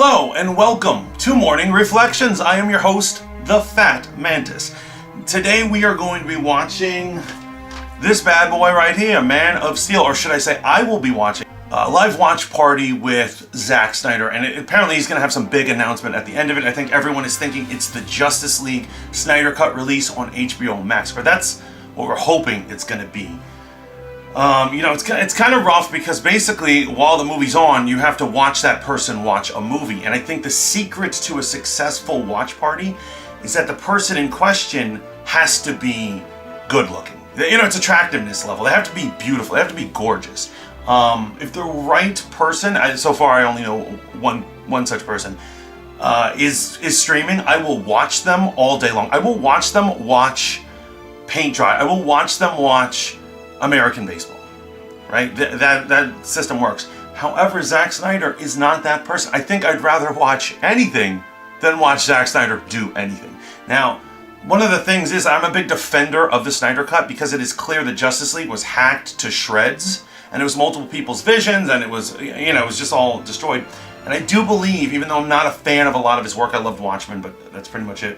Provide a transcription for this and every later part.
Hello and welcome to Morning Reflections. I am your host, the Fat Mantis. Today we are going to be watching this bad boy right here, Man of Steel, or should I say I will be watching a live watch party with Zack Snyder, and apparently he's going to have some big announcement at the end of it. I think everyone is thinking it's the Justice League Snyder Cut release on HBO Max, or that's what we're hoping it's going to be. It's kind of rough because basically while the movie's on, you have to watch that person watch a movie. And I think the secret to a successful watch party is that the person in question has to be good looking. It's attractiveness level. They have to be beautiful. They have to be gorgeous. If the right person, so far I only know one such person, is streaming, I will watch them all day long. I will watch them watch paint dry. I will watch them watch American baseball, right? That system works. However, Zack Snyder is not that person. I think I'd rather watch anything than watch Zack Snyder do anything. Now, one of the things is I'm a big defender of the Snyder Cut because it is clear that Justice League was hacked to shreds, and it was multiple people's visions, and it was, it was just all destroyed. And I do believe, even though I'm not a fan of a lot of his work, I loved Watchmen, but that's pretty much it.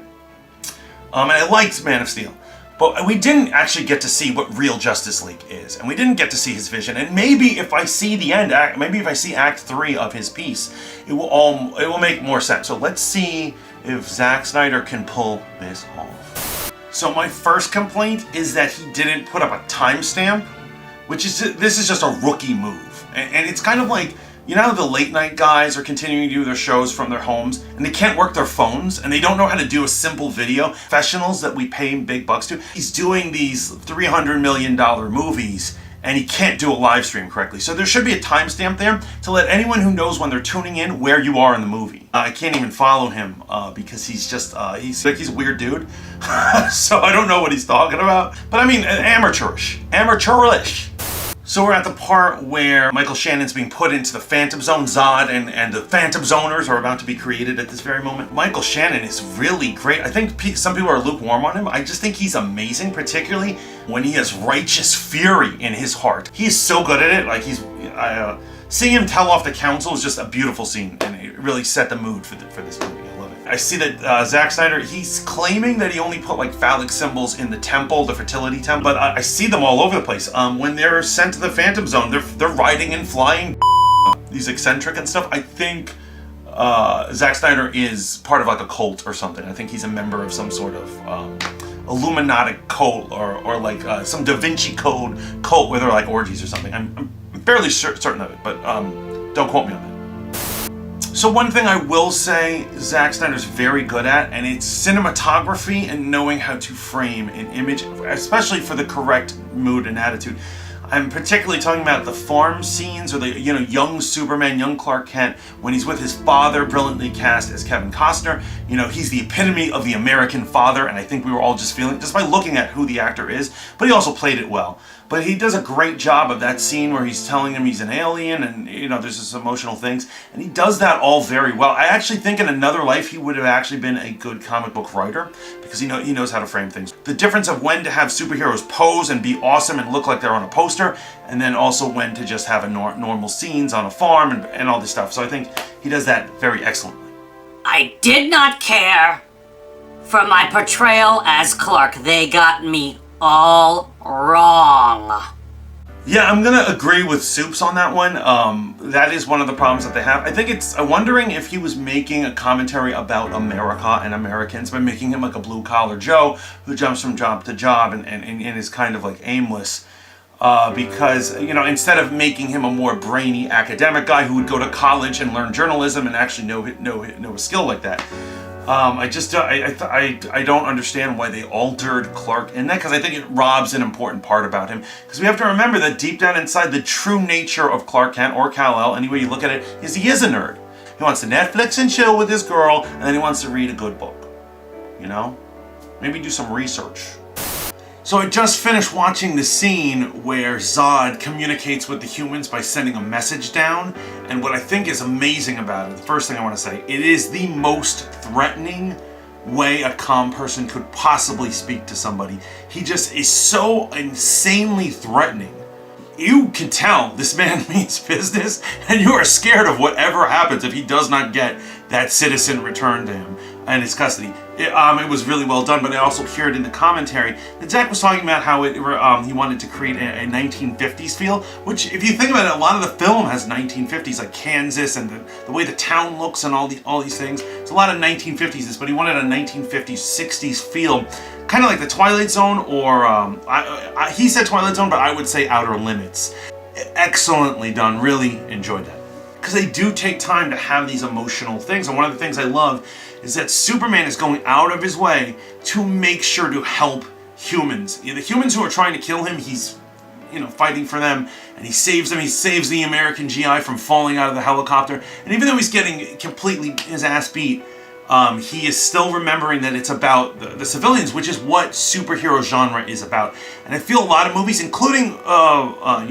And I liked Man of Steel. But we didn't actually get to see what real Justice League is, and we didn't get to see his vision. And maybe if I see the end act, maybe if I see Act 3 of his piece, it will make more sense. So let's see if Zack Snyder can pull this off. So my first complaint is that he didn't put up a timestamp, this is just a rookie move, and it's kind of like, how the late night guys are continuing to do their shows from their homes and they can't work their phones and they don't know how to do a simple video. Professionals that we pay big bucks to. He's doing these $300 million movies and he can't do a live stream correctly. So there should be a timestamp there to let anyone who knows when they're tuning in where you are in the movie. I can't even follow him because he's just, he's a weird dude. So I don't know what he's talking about. But I mean, amateurish. So we're at the part where Michael Shannon's being put into the Phantom Zone. Zod and the Phantom Zoners are about to be created at this very moment. Michael Shannon is really great. I think some people are lukewarm on him. I just think he's amazing, particularly when he has righteous fury in his heart. He's so good at it. Like seeing him tell off the council is just a beautiful scene, and it really set the mood for this movie. I love it. I see that Zack Snyder, he's claiming that he only put like phallic symbols in the temple, the fertility temple, but I see them all over the place. When they're sent to the Phantom Zone, they're riding and flying these eccentric and stuff. I think Zack Snyder is part of like a cult or something. I think he's a member of some sort of Illuminati cult or like some Da Vinci Code cult where they're like orgies or something. I'm fairly certain of it, but don't quote me on that. So one thing I will say Zack Snyder's very good at, and it's cinematography and knowing how to frame an image, especially for the correct mood and attitude. I'm particularly talking about the farm scenes or the young Superman, young Clark Kent, when he's with his father, brilliantly cast as Kevin Costner. He's the epitome of the American father, and I think we were all just feeling just by looking at who the actor is, but he also played it well. But he does a great job of that scene where he's telling him he's an alien and, there's this emotional things. And he does that all very well. I actually think in another life he would have actually been a good comic book writer because he knows how to frame things. The difference of when to have superheroes pose and be awesome and look like they're on a poster, and then also when to just have a normal scenes on a farm and all this stuff. So I think he does that very excellently. I did not care for my portrayal as Clark. They got me all wrong. Yeah, I'm gonna agree with Soups on that one. That is one of the problems that they have. I think I'm wondering if he was making a commentary about America and Americans by making him like a blue-collar Joe who jumps from job to job and is kind of like aimless. Because, instead of making him a more brainy academic guy who would go to college and learn journalism and actually know a skill like that. I don't understand why they altered Clark in that, because I think it robs an important part about him. Because we have to remember that deep down inside, the true nature of Clark Kent or Kal-El, any way you look at it, is he is a nerd. He wants to Netflix and chill with his girl, and then he wants to read a good book. Maybe do some research. So I just finished watching the scene where Zod communicates with the humans by sending a message down, and what I think is amazing about it, the first thing I want to say, it is the most threatening way a calm person could possibly speak to somebody. He just is so insanely threatening. you can tell this man means business, and you are scared of whatever happens if he does not get that citizen returned to him and his custody. It was really well done, but I also heard in the commentary that Zack was talking about how he wanted to create a 1950s feel, which, if you think about it, a lot of the film has 1950s, like Kansas and the way the town looks and all these things. It's a lot of 1950s, but he wanted a 1950s, 60s feel, kind of like the Twilight Zone, or he said Twilight Zone, but I would say Outer Limits. Excellently done. Really enjoyed that. Because they do take time to have these emotional things. And one of the things I love is that Superman is going out of his way to make sure to help humans. The humans who are trying to kill him, he's fighting for them, and he saves them. He saves the American GI from falling out of the helicopter. And even though he's getting completely his ass beat, he is still remembering that it's about the civilians, which is what superhero genre is about. And I feel a lot of movies, including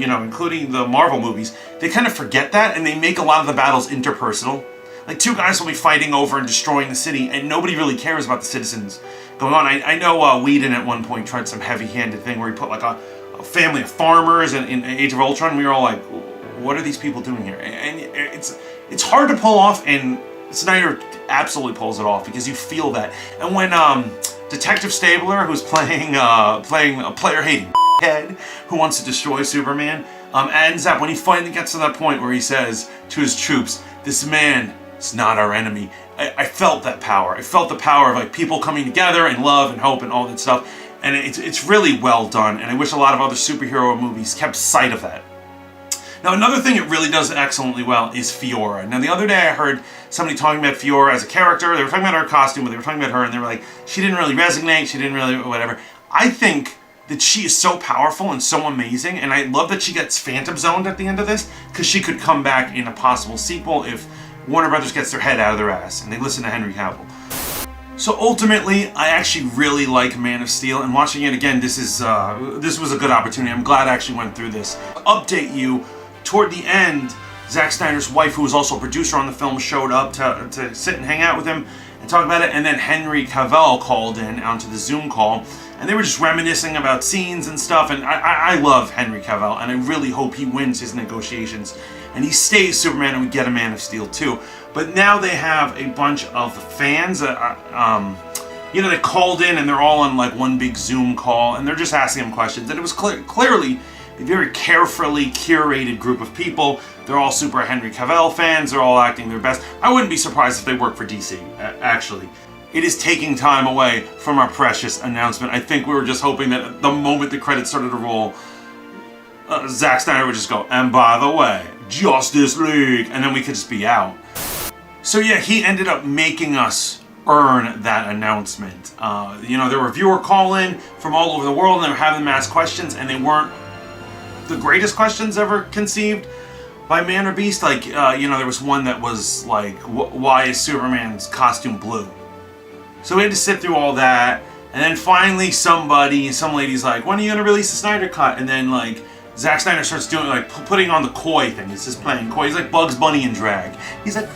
including the Marvel movies, they kind of forget that, and they make a lot of the battles interpersonal. Like, two guys will be fighting over and destroying the city, and nobody really cares about the citizens going on. I know Whedon at one point tried some heavy-handed thing where he put like a family of farmers in Age of Ultron, and we were all like, what are these people doing here? And it's hard to pull off, and Snyder absolutely pulls it off, because you feel that. And when Detective Stabler, who's playing a player-hating head who wants to destroy Superman, ends up, when he finally gets to that point where he says to his troops, this man is not our enemy. I felt that power. I felt the power of like people coming together and love and hope and all that stuff. And it's really well done, and I wish a lot of other superhero movies kept sight of that. Now, another thing it really does excellently well is Fiora. Now, the other day I heard somebody talking about Fiora as a character. They were talking about her costume, but they were talking about her, and they were like, she didn't really resonate, she didn't really whatever. I think that she is so powerful and so amazing, and I love that she gets Phantom Zoned at the end of this, because she could come back in a possible sequel if Warner Brothers gets their head out of their ass and they listen to Henry Cavill. So ultimately, I actually really like Man of Steel, and watching it again, this was a good opportunity. I'm glad I actually went through this. Update you, toward the end, Zack Snyder's wife, who was also a producer on the film, showed up to sit and hang out with him and talk about it, and then Henry Cavill called in onto the Zoom call, and they were just reminiscing about scenes and stuff, and I love Henry Cavill, and I really hope he wins his negotiations, and he stays Superman, and we get a Man of Steel too. But now they have a bunch of fans that, they called in, and they're all on like one big Zoom call, and they're just asking him questions, and it was clearly a very carefully curated group of people. They're all super Henry Cavill fans, they're all acting their best. I wouldn't be surprised if they work for DC, actually. It is taking time away from our precious announcement. I think we were just hoping that the moment the credits started to roll, Zack Steiner would just go, and by the way, Justice League, and then we could just be out. So yeah, he ended up making us earn that announcement. There were viewer call-in from all over the world, and they were having them ask questions, and they weren't the greatest questions ever conceived by Man or Beast. Like, there was one that was like, why is Superman's costume blue? So we had to sit through all that, and then finally some lady's like, when are you gonna release the Snyder Cut? And then like, Zack Snyder starts doing like putting on the coy thing. He's just playing coy. He's like Bugs Bunny in drag. He's like,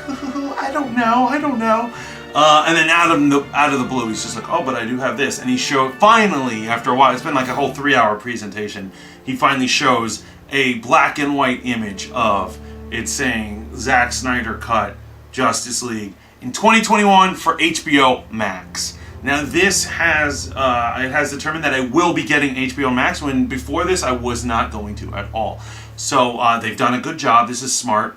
I don't know. And then out of the blue, he's just like, oh, but I do have this. And he finally, after a while, it's been like a whole 3-hour presentation, he finally shows a black and white image of it saying Zack Snyder Cut Justice League in 2021 for HBO Max. Now this has determined that I will be getting HBO Max, when before this I was not going to at all. So they've done a good job. This is smart.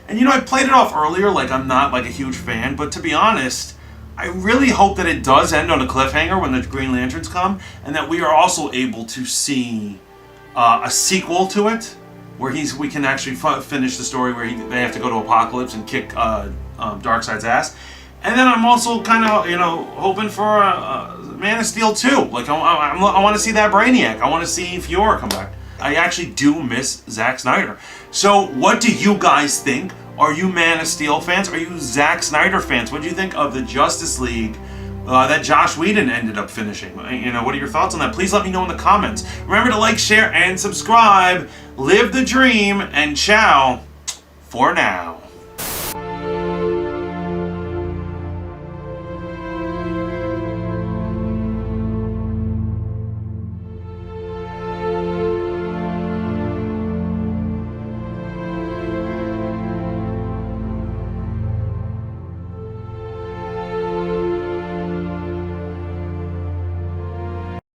And I played it off earlier like I'm not like a huge fan, but to be honest, I really hope that it does end on a cliffhanger when the Green Lanterns come, and that we are also able to see a sequel to it, where we can actually finish the story where they have to go to Apocalypse and kick Darkseid's ass. And then I'm also kind of, hoping for Man of Steel 2. Like, I want to see that Brainiac. I want to see Fiora come back. I actually do miss Zack Snyder. So, what do you guys think? Are you Man of Steel fans? Are you Zack Snyder fans? What do you think of the Justice League that Joss Whedon ended up finishing? What are your thoughts on that? Please let me know in the comments. Remember to like, share, and subscribe. Live the dream, and ciao for now.